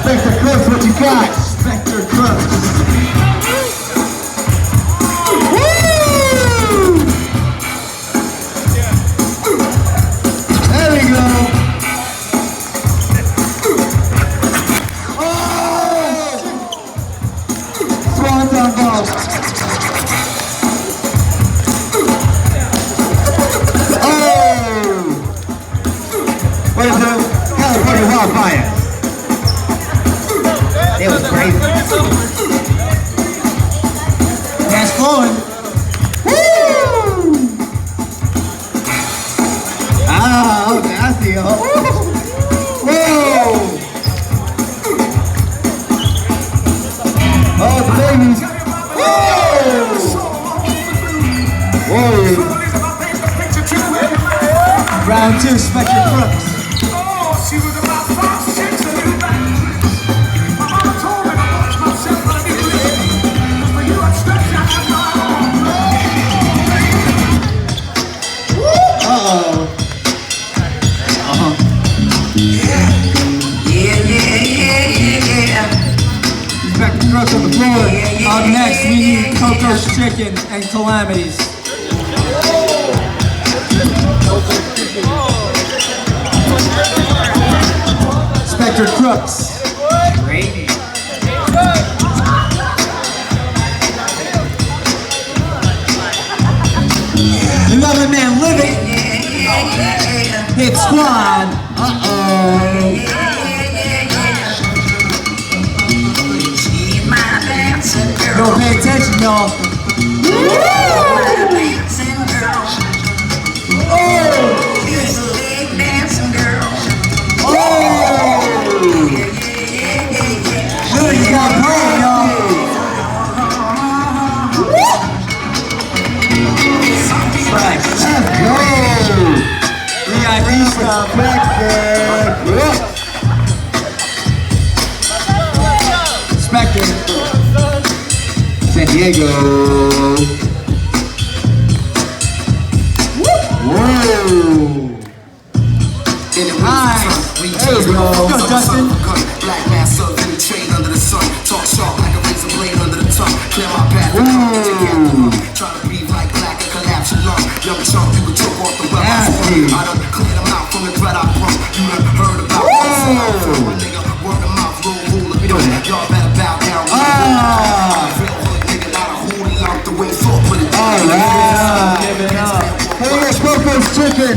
Specter Crooks, what you got? Specter Crooks. There we go. Swanton ball. What is it? California Wildfires. It was crazy. Gas flowing. Woo! Ah, okay, I see you. Whoa! Oh, the babies. Whoa! Whoa! Round 2, Specter Crooks. She was about 5, 6 and in the back. My mama told me to watch myself when I get lit. Cause for you I'm stretched out like my Specter Crooks on the floor. Up next, we need Coco's Chicken and Calamities. Specter Crooks. Crazy. Another man living. Hit Squad. Don't pay attention, y'all. You got playing, y'all. Right. Let's go. VIP stuff. Specter. San Diego. Whoa. Hi. There you go. Let's go, Justin. Black mass up in the trade under the sun. Talk sharp like a razor blade under the tongue. Clear my path. Try to breathe like black and collapse your lung. Young chunk, you can choke off the well. I done cleared them out from the threat I brung. You done heard about nigga, word of mouth, rule of thumb. Y'all better bow down. Real hood nigga, not a hoodie out the way. Thought put it down. Hey, let's Coco's Chicken.